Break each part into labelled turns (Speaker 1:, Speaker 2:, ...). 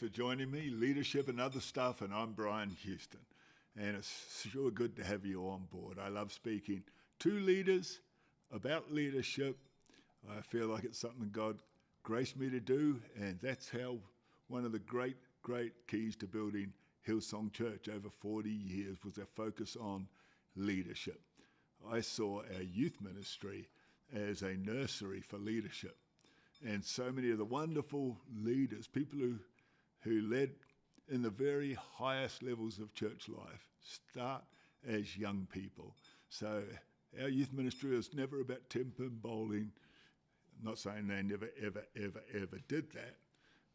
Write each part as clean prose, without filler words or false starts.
Speaker 1: for joining me, leadership and other stuff, and I'm Brian Houston. And it's sure good to have you on board. I love speaking to leaders about leadership. I feel like it's something God graced me to do, and that's how one of the great keys to building Hillsong Church over 40 years was our focus on leadership. I saw our youth ministry as a nursery for leadership. And so many of the wonderful leaders, people who led in the very highest levels of church life, start as young people. So our youth ministry was never about 10-pin bowling. I'm not saying they never, ever did that,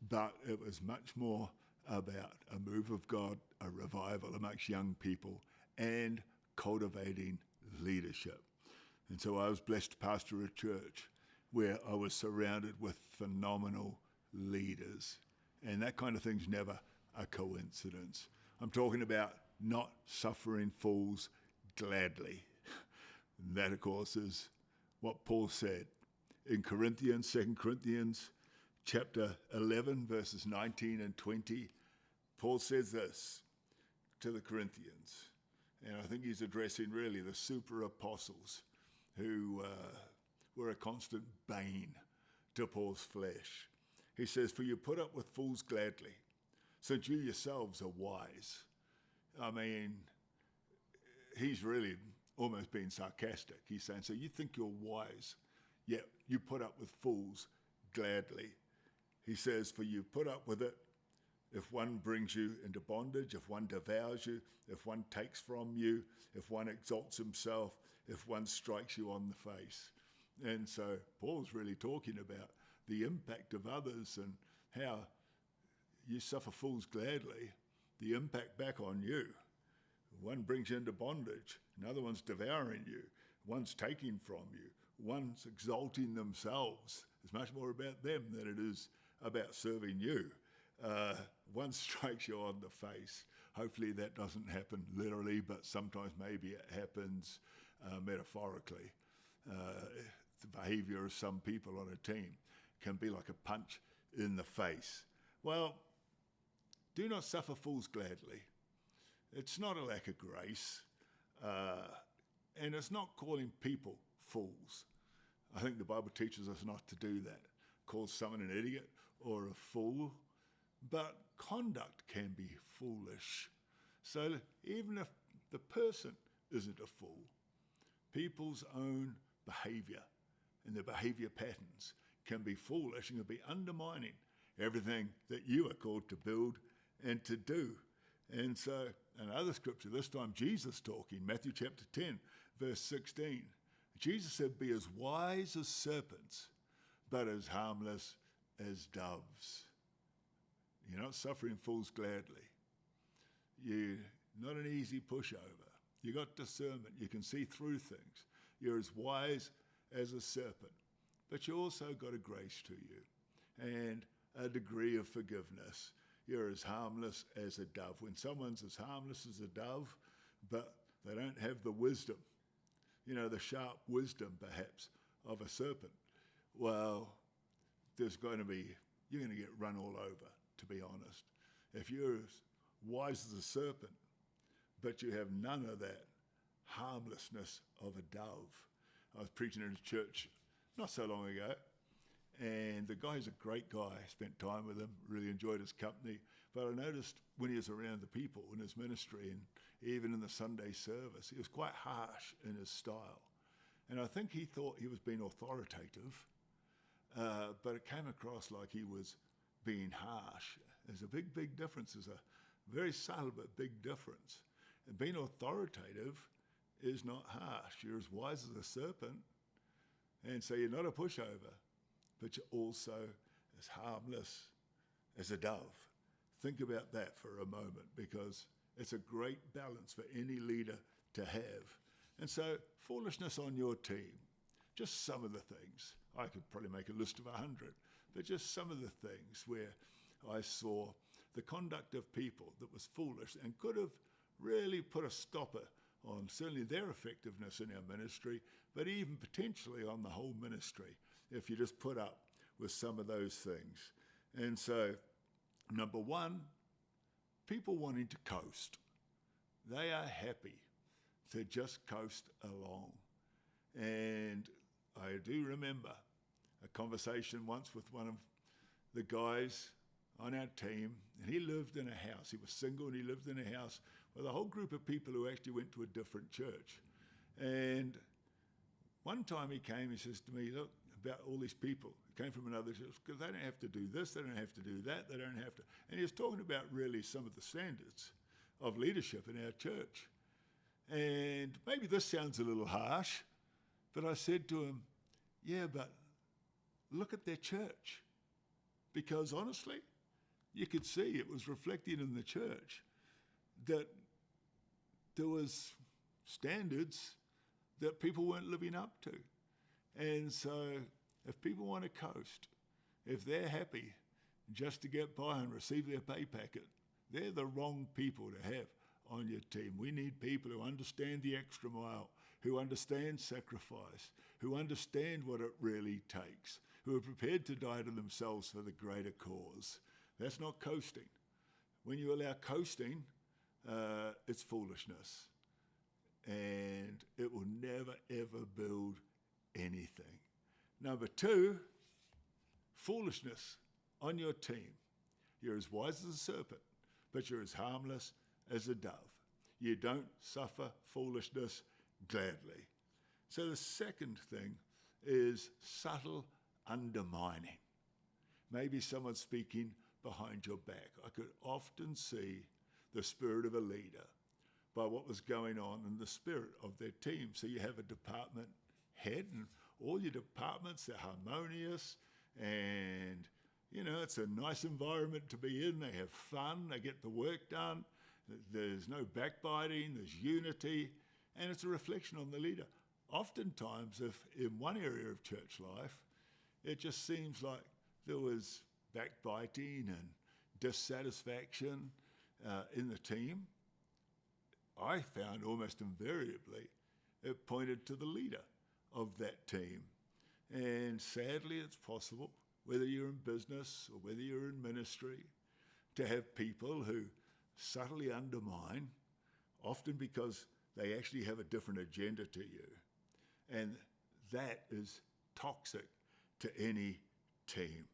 Speaker 1: but it was much more about a move of God, a revival amongst young people, and cultivating leadership. And so I was blessed to pastor a church where I was surrounded with phenomenal leaders. And that kind of thing's never a coincidence. I'm talking about not suffering fools gladly. And that, of course, is what Paul said in Corinthians, 2 Corinthians chapter 11, verses 19 and 20. Paul says this to the Corinthians, and I think he's addressing really the super apostles who were a constant bane to Paul's flesh. He says, "For you put up with fools gladly, since you yourselves are wise." I mean, he's really almost being sarcastic. He's saying, so you think you're wise, yet you put up with fools gladly. He says, "For you put up with it if one brings you into bondage, if one devours you, if one takes from you, if one exalts himself, if one strikes you on the face." And so Paul's really talking about the impact of others and how you suffer fools gladly, the impact back on you. One brings you into bondage, another one's devouring you, one's taking from you, one's exalting themselves. It's much more about them than it is about serving you. One strikes you on the face. Hopefully that doesn't happen literally, but sometimes maybe it happens metaphorically. The behavior of some people on a team can be like a punch in the face. Well, do not suffer fools gladly. It's not a lack of grace, and it's not calling people fools. I think the Bible teaches us not to do that. Call someone an idiot or a fool, but conduct can be foolish. So even if the person isn't a fool, people's own behavior and their behavior patterns can be foolish and can be undermining everything that you are called to build and to do. And so another scripture, this time Jesus talking, Matthew chapter 10, verse 16. Jesus said, "Be as wise as serpents, but as harmless as doves." You're not suffering fools gladly. You're not an easy pushover. You got discernment. You can see through things. You're as wise as a serpent, but you also got a grace to you and a degree of forgiveness. You're as harmless as a dove. When someone's as harmless as a dove, but they don't have the wisdom, the sharp wisdom perhaps of a serpent, well, you're going to get run all over, to be honest. If you're as wise as a serpent, but you have none of that harmlessness of a dove. I was preaching in a church not so long ago, and the guy's a great guy. I spent time with him, really enjoyed his company. But I noticed when he was around the people in his ministry and even in the Sunday service, he was quite harsh in his style. And I think he thought he was being authoritative, but it came across like he was being harsh. There's a big difference. There's a very subtle but big difference. And being authoritative is not harsh. You're as wise as a serpent, and so you're not a pushover, but you're also as harmless as a dove. Think about that for a moment, because it's a great balance for any leader to have. And so foolishness on your team, just some of the things. I could probably make a list of 100, but just some of the things where I saw the conduct of people that was foolish and could have really put a stopper on certainly their effectiveness in our ministry, but even potentially on the whole ministry, if you just put up with some of those things. And so Number one, people wanting to coast. They are happy to just coast along. And I do remember a conversation once with one of the guys on our team, and he lived in a house. He was single and he lived in a house with a whole group of people who actually went to a different church. And one time he came, he says to me, look, about all these people who came from another church, because they don't have to do this, they don't have to do that, they don't have to. And he was talking about really some of the standards of leadership in our church. And maybe this sounds a little harsh, but I said to him, yeah, but look at their church. Because honestly, you could see it was reflected in the church that there was standards that people weren't living up to. And so if people want to coast, if they're happy just to get by and receive their pay packet, they're the wrong people to have on your team. We need people who understand the extra mile, who understand sacrifice, who understand what it really takes, who are prepared to die to themselves for the greater cause. That's not coasting. When you allow coasting, it's foolishness. And it will never, ever build anything. Number two, foolishness on your team. You're as wise as a serpent, but you're as harmless as a dove. You don't suffer foolishness gladly. So the second thing is subtle undermining. Maybe someone speaking behind your back. I could often see the spirit of a leader by what was going on in the spirit of their team. So you have a department head, and all your departments are harmonious, and it's a nice environment to be in. They have fun, they get the work done, there's no backbiting, there's unity, and it's a reflection on the leader. Oftentimes, if in one area of church life, it just seems like there was backbiting and dissatisfaction in the team, I found almost invariably it pointed to the leader of that team. And sadly, it's possible, whether you're in business or whether you're in ministry, to have people who subtly undermine, often because they actually have a different agenda to you. And that is toxic to any team.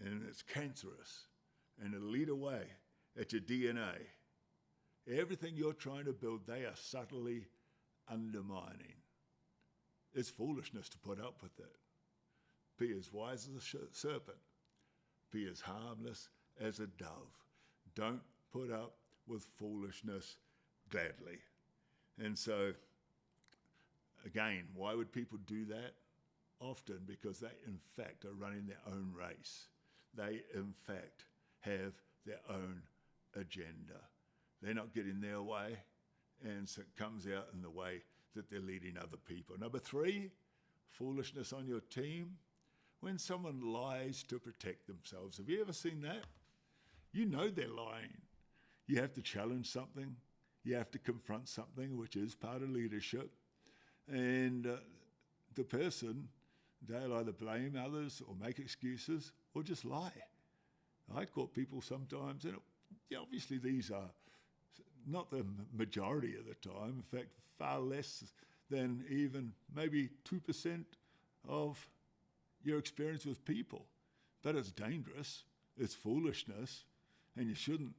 Speaker 1: And it's cancerous. And it'll eat away at your DNA. Everything you're trying to build, they are subtly undermining. It's foolishness to put up with it. Be as wise as a serpent. Be as harmless as a dove. Don't put up with foolishness gladly. And so, again, why would people do that? Often because they, in fact, are running their own race. They, in fact, have their own agenda. They're not getting their way, and so it comes out in the way that they're leading other people. Number three, foolishness on your team. When someone lies to protect themselves. Have you ever seen that? You know they're lying. You have to challenge something. You have to confront something, which is part of leadership. And the person, they'll either blame others or make excuses or just lie. I caught people sometimes, and obviously these are not the majority of the time, in fact, far less than even maybe 2% of your experience with people. But it's dangerous, it's foolishness, and you shouldn't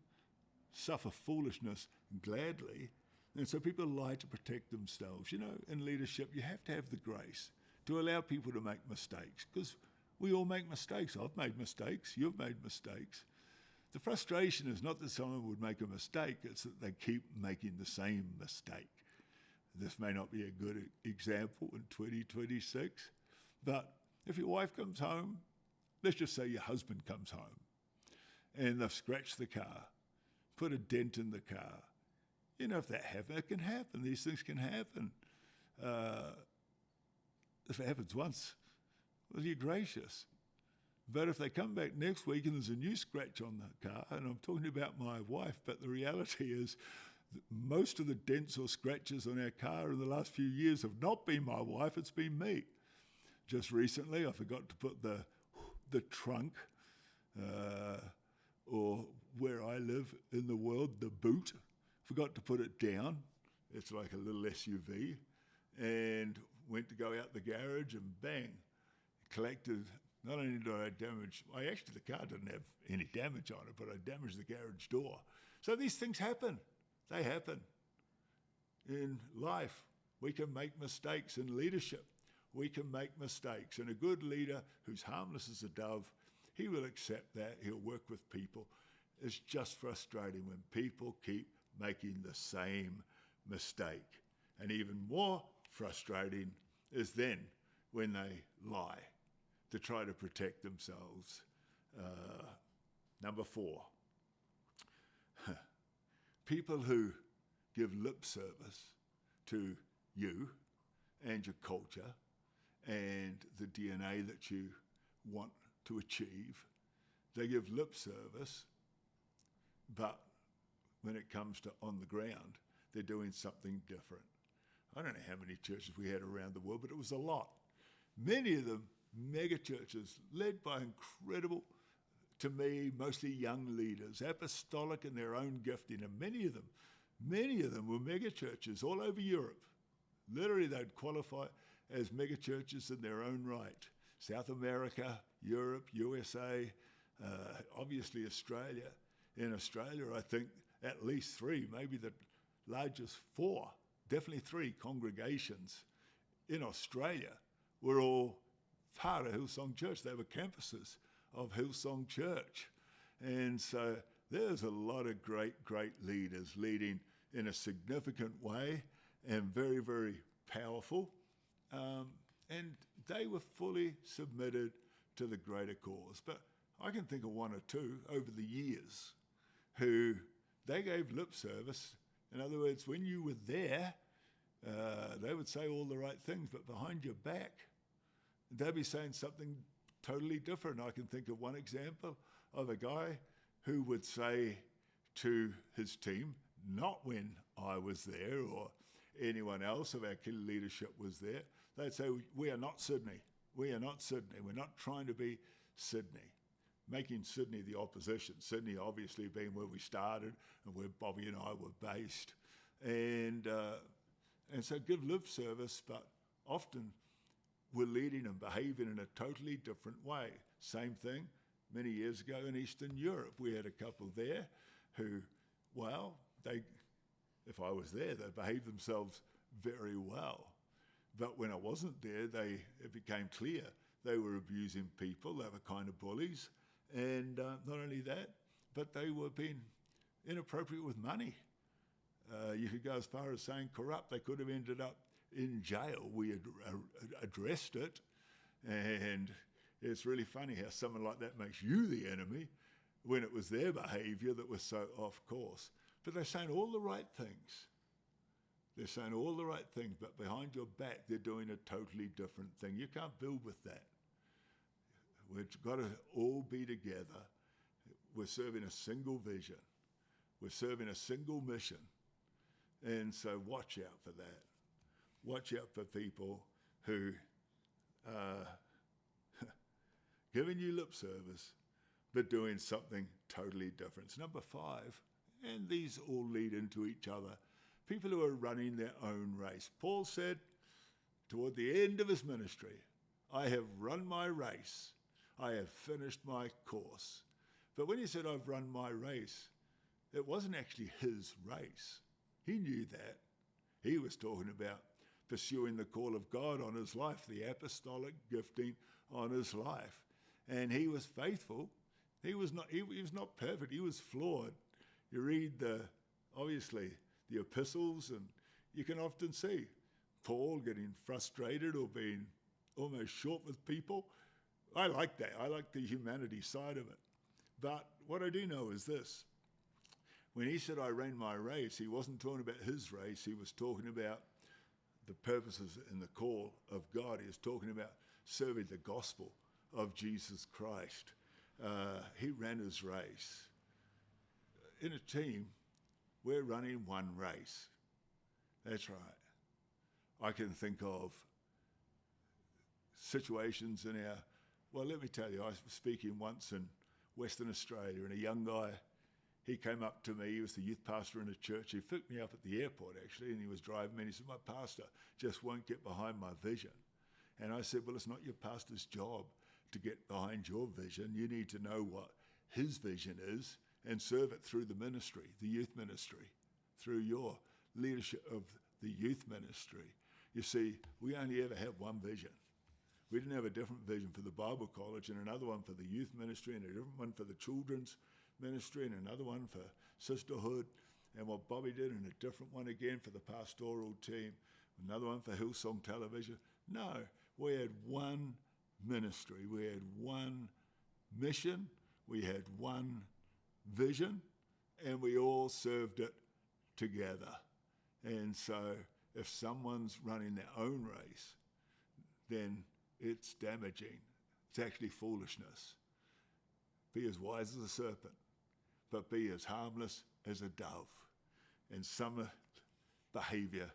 Speaker 1: suffer foolishness gladly. And so people lie to protect themselves. In leadership, you have to have the grace to allow people to make mistakes, because we all make mistakes. I've made mistakes, you've made mistakes. The frustration is not that someone would make a mistake, it's that they keep making the same mistake. This may not be a good example in 2026, but if your wife comes home, let's just say your husband comes home, and they've scratched the car, put a dent in the car. If that happens, it can happen. These things can happen. If it happens once, well, you're gracious. But if they come back next week and there's a new scratch on the car, and I'm talking about my wife, but the reality is that most of the dents or scratches on our car in the last few years have not been my wife, it's been me. Just recently, I forgot to put the trunk or where I live in the world, the boot. Forgot to put it down. It's like a little SUV. And went to go out the garage and bang, collected. Not only did I damage, the car didn't have any damage on it, but I damaged the garage door. So these things happen. They happen. In life, we can make mistakes. In leadership, we can make mistakes. And a good leader who's harmless as a dove, he will accept that. He'll work with people. It's just frustrating when people keep making the same mistake. And even more frustrating is then when they lie to try to protect themselves. Number 4, people who give lip service to you and your culture and the DNA that you want to achieve. They give lip service, but when it comes to on the ground, they're doing something different. I don't know how many churches we had around the world, but it was a lot. Many of them mega churches led by incredible, to me, mostly young leaders, apostolic in their own gifting, and many of them were mega churches all over Europe. Literally, they'd qualify as mega churches in their own right. South America, Europe, USA, obviously Australia. In Australia, I think at least 3, maybe the largest 4, definitely 3 congregations in Australia were all part of Hillsong Church. They were campuses of Hillsong Church. And so there's a lot of great leaders leading in a significant way and very, very powerful. And they were fully submitted to the greater cause. But I can think of 1 or 2 over the years who they gave lip service. In other words, when you were there, they would say all the right things, but behind your back, they'd be saying something totally different. I can think of one example of a guy who would say to his team, not when I was there or anyone else of our key leadership was there, they'd say, we are not Sydney. We are not Sydney. We're not trying to be Sydney. Making Sydney the opposition. Sydney obviously being where we started and where Bobby and I were based. And so give lip service, but often we're leading and behaving in a totally different way. Same thing many years ago in Eastern Europe. We had a couple there who, well, if I was there, they behaved themselves very well. But when I wasn't there, it became clear they were abusing people. They were kind of bullies. And not only that, but they were being inappropriate with money. You could go as far as saying corrupt. They could have ended up in jail. We had addressed it. And it's really funny how someone like that makes you the enemy when it was their behavior that was so off course. But they're saying all the right things. They're saying all the right things, but behind your back, they're doing a totally different thing. You can't build with that. We've got to all be together. We're serving a single vision. We're serving a single mission. And so watch out for that. Watch out for people who are giving you lip service, but doing something totally different. It's number 5, and these all lead into each other. People who are running their own race. Paul said toward the end of his ministry, I have run my race. I have finished my course. But when he said, I've run my race, it wasn't actually his race. He knew that. He was talking about pursuing the call of God on his life, the apostolic gifting on his life. And he was faithful. He was not perfect. He was flawed. You read obviously the epistles, and you can often see Paul getting frustrated or being almost short with people. I like that. I like the humanity side of it. But what I do know is this. When he said, I ran my race, he wasn't talking about his race. He was talking about the purposes and the call of God. He was talking about serving the gospel of Jesus Christ. He ran his race. In a team, we're running one race. That's right. I can think of situations in well, let me tell you, I was speaking once in Western Australia, and a young guy, he came up to me. He was the youth pastor in a church. He picked me up at the airport, actually, and he was driving me, and he said, my pastor just won't get behind my vision. And I said, well, it's not your pastor's job to get behind your vision. You need to know what his vision is and serve it through the ministry, the youth ministry, through your leadership of the youth ministry. You see, we only ever have one vision. We didn't have a different vision for the Bible college and another one for the youth ministry and a different one for the children's ministry and another one for sisterhood and what Bobby did and a different one again for the pastoral team, another one for Hillsong Television. No, we had one ministry. We had one mission. We had one vision, and we all served it together. And so if someone's running their own race, then it's damaging. It's actually foolishness. Be as wise as a serpent, but be as harmless as a dove. And some behavior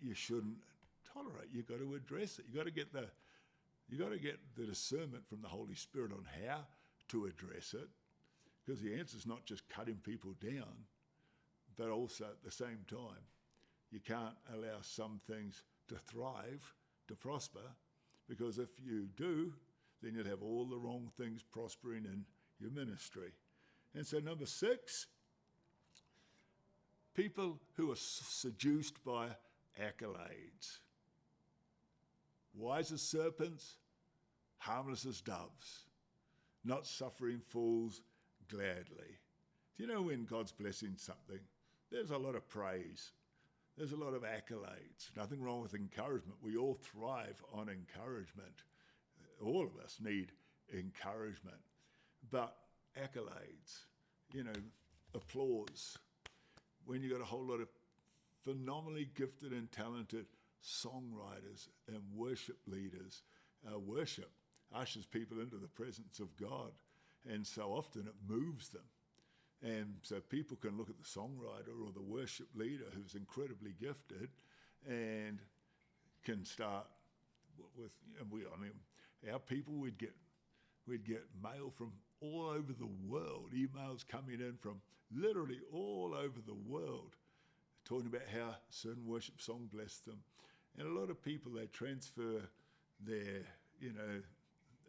Speaker 1: you shouldn't tolerate. You've got to address it. You've got to get the discernment from the Holy Spirit on how to address it, because the answer is not just cutting people down, but also at the same time, you can't allow some things to thrive, to prosper, because if you do, then you'll have all the wrong things prospering in your ministry. And so number 6, people who are seduced by accolades. Wise as serpents, harmless as doves, not suffering fools gladly. Do you know when God's blessing something, there's a lot of praise. There's a lot of accolades. Nothing wrong with encouragement. We all thrive on encouragement. All of us need encouragement. But accolades, applause. When you've got a whole lot of phenomenally gifted and talented songwriters and worship leaders, worship ushers people into the presence of God. And so often it moves them. And so people can look at the songwriter or the worship leader who's incredibly gifted and can start with, our people, we'd get mail from all over the world, emails coming in from literally all over the world, talking about how a certain worship song blessed them. And a lot of people, they transfer their,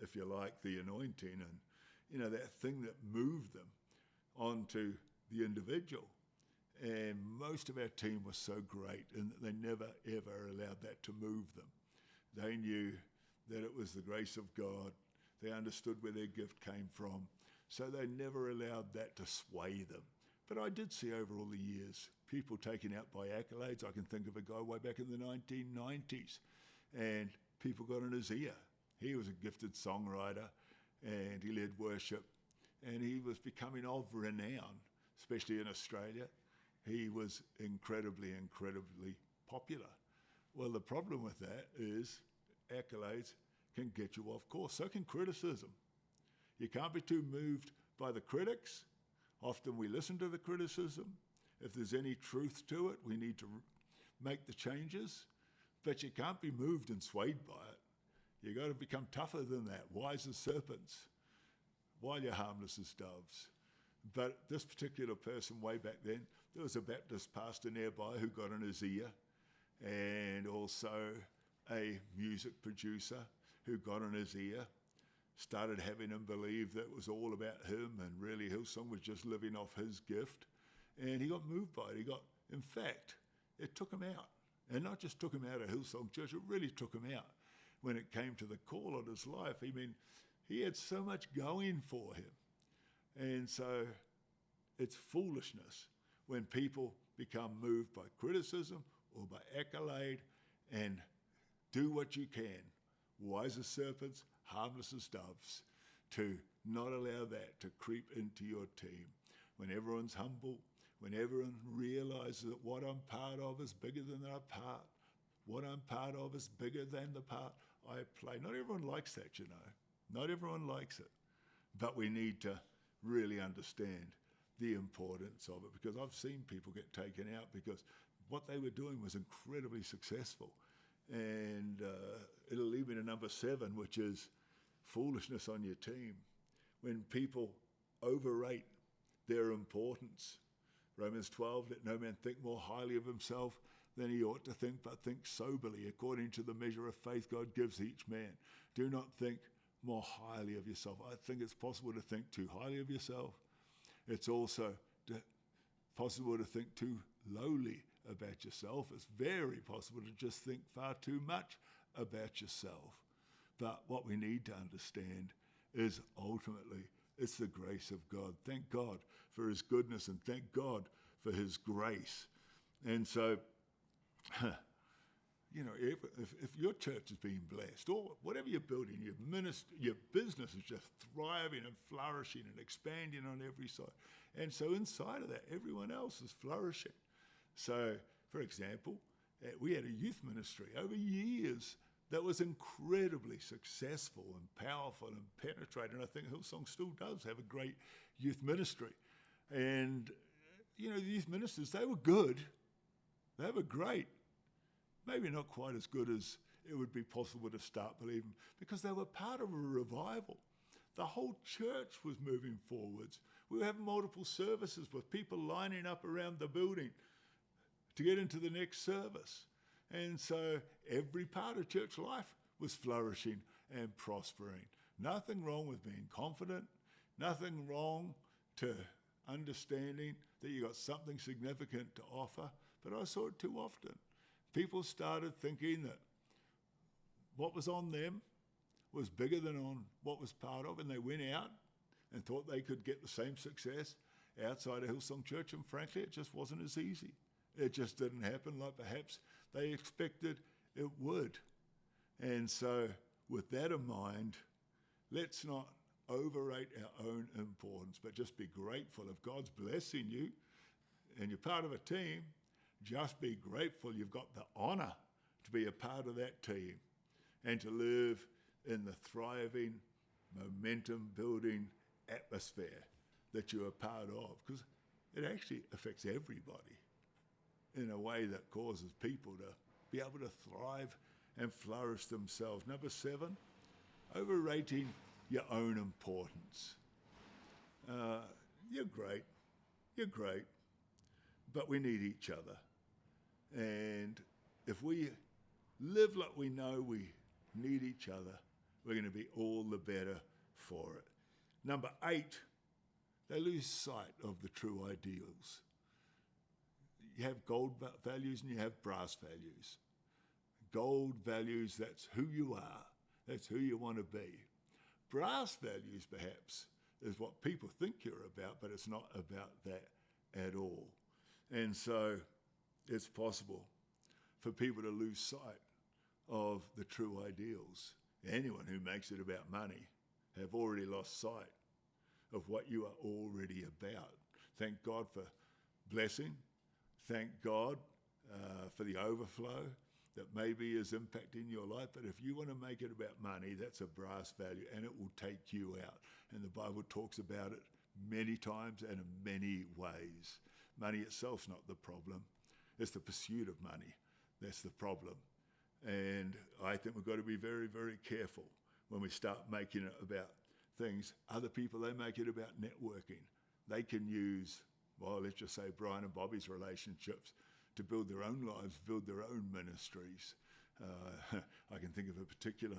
Speaker 1: if you like, the anointing and, that thing that moved them onto the individual. And most of our team was so great, and they never, ever allowed that to move them. They knew that it was the grace of God. They understood where their gift came from. So they never allowed that to sway them. But I did see over all the years people taken out by accolades. I can think of a guy way back in the 1990s, and people got in his ear. He was a gifted songwriter, and he led worship, and he was becoming of renown, especially in Australia. He was incredibly, incredibly popular. Well, the problem with that is accolades can get you off course. So can criticism. You can't be too moved by the critics. Often we listen to the criticism. If there's any truth to it, we need to make the changes. But you can't be moved and swayed by it. You've got to become tougher than that, wise as serpents, while you're harmless as doves. But this particular person way back then, there was a Baptist pastor nearby who got in his ear, and also a music producer who got in his ear, started having him believe that it was all about him, and really Hillsong was just living off his gift. And he got moved by it. In fact, it took him out. And not just took him out of Hillsong Church, it really took him out when it came to the call on his life. He had so much going for him. And so it's foolishness when people become moved by criticism or by accolade, and do what you can, wise as serpents, harmless as doves, to not allow that to creep into your team. When everyone's humble, when everyone realizes that what I'm part of is bigger than their part, what I'm part of is bigger than the part I play. Not everyone likes that, Not everyone likes it. But we need to really understand the importance of it, because I've seen people get taken out because what they were doing was incredibly successful. And it'll lead me to number 7, which is foolishness on your team. when people overrate their importance. Romans 12, let no man think more highly of himself than he ought to think, but think soberly, according to the measure of faith God gives each man. Do not think more highly of yourself. I think it's possible to think too highly of yourself. It's also possible to think too lowly about yourself. It's very possible to just think far too much about yourself. But what we need to understand is ultimately it's the grace of God. Thank God for his goodness and thank God for his grace. And so, if your church is being blessed, or whatever you're building, your business is just thriving and flourishing and expanding on every side. And so inside of that, everyone else is flourishing. So, for example, we had a youth ministry over years that was incredibly successful and powerful and penetrating. I think Hillsong still does have a great youth ministry. And, the youth ministers, they were good. They were great. Maybe not quite as good as it would be possible to start believing, because they were part of a revival. The whole church was moving forwards. We were having multiple services with people lining up around the building to get into the next service. And so every part of church life was flourishing and prospering. Nothing wrong with being confident, nothing wrong to understanding that you got something significant to offer. But I saw it too often. People started thinking that what was on them was bigger than on what was part of, and they went out and thought they could get the same success outside of Hillsong Church, and frankly, it just wasn't as easy. It just didn't happen like perhaps they expected it would. And so with that in mind, let's not overrate our own importance, but just be grateful. If God's blessing you and you're part of a team, just be grateful you've got the honor to be a part of that team and to live in the thriving, momentum-building atmosphere that you're a part of, because it actually affects everybody in a way that causes people to be able to thrive and flourish themselves. Number 7, overrating your own importance. You're great, but we need each other. And if we live like we know we need each other, we're going to be all the better for it. Number 8, they lose sight of the true ideals. You have gold values and you have brass values. Gold values, that's who you are. That's who you want to be. Brass values, perhaps, is what people think you're about, but it's not about that at all. And so it's possible for people to lose sight of the true ideals. Anyone who makes it about money have already lost sight of what you are already about. Thank God for blessing. Thank God for the overflow that maybe is impacting your life. But if you want to make it about money, that's a brass value, and it will take you out. And the Bible talks about it many times and in many ways. Money itself's not the problem. It's the pursuit of money that's the problem. And I think we've got to be very, very careful when we start making it about things. Other people, they make it about networking. They can use, well, let's just say Brian and Bobby's relationships to build their own lives, build their own ministries. I can think of a particular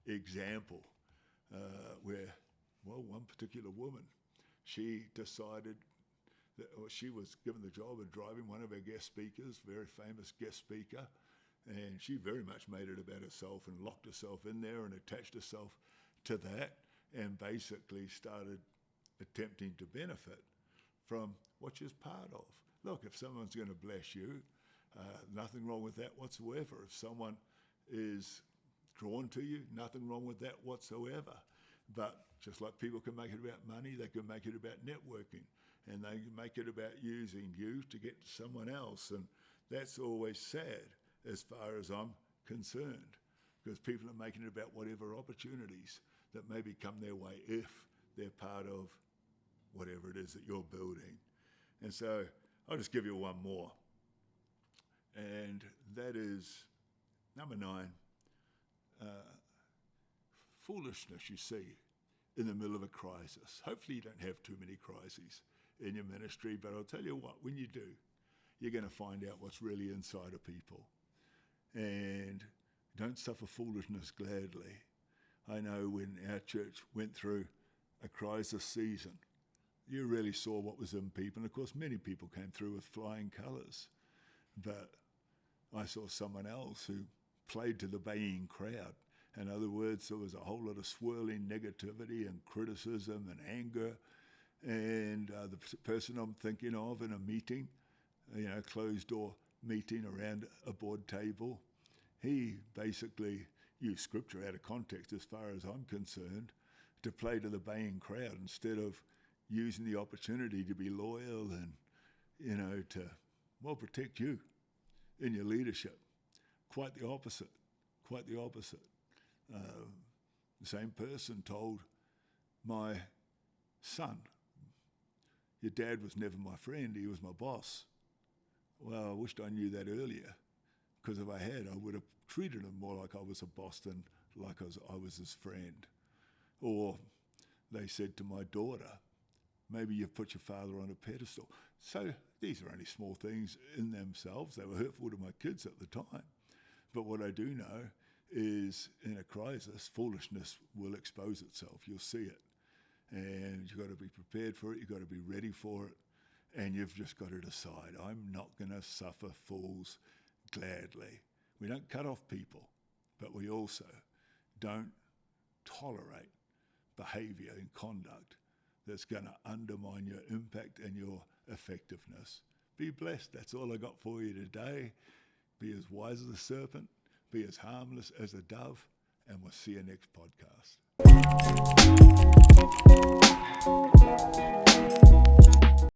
Speaker 1: example where, well, one particular woman, she decided that she was given the job of driving one of our guest speakers, very famous guest speaker, and she very much made it about herself and locked herself in there and attached herself to that and basically started attempting to benefit from what she's part of. Look, if someone's going to bless you, nothing wrong with that whatsoever. If someone is drawn to you, nothing wrong with that whatsoever. But just like people can make it about money, they can make it about networking, and they can make it about using you to get to someone else. And that's always sad as far as I'm concerned, because people are making it about whatever opportunities that maybe come their way if they're part of whatever it is that you're building. And so I'll just give you one more. And that is number 9. Foolishness, you see, in the middle of a crisis. Hopefully you don't have too many crises in your ministry, but I'll tell you what, when you do, you're going to find out what's really inside of people. And don't suffer foolishness gladly. I know when our church went through a crisis season, you really saw what was in people. And of course, many people came through with flying colours. But I saw someone else who played to the baying crowd. In other words, there was a whole lot of swirling negativity and criticism and anger. And the person I'm thinking of in a meeting, closed door meeting around a board table, he basically used scripture out of context as far as I'm concerned to play to the baying crowd instead of using the opportunity to be loyal and, to, protect you in your leadership. Quite the opposite. The same person told my son, your dad was never my friend, he was my boss. Well, I wished I knew that earlier, because if I had, I would have treated him more like I was a boss than like I was his friend. Or they said to my daughter, maybe you've put your father on a pedestal. So these are only small things in themselves. They were hurtful to my kids at the time. But what I do know is in a crisis, foolishness will expose itself. You'll see it. And you've got to be prepared for it. You've got to be ready for it. And you've just got to decide, I'm not going to suffer fools gladly. We don't cut off people, but we also don't tolerate behavior and conduct that's going to undermine your impact and your effectiveness. Be blessed. That's all I got for you today. Be as wise as a serpent, be as harmless as a dove, and we'll see you next podcast.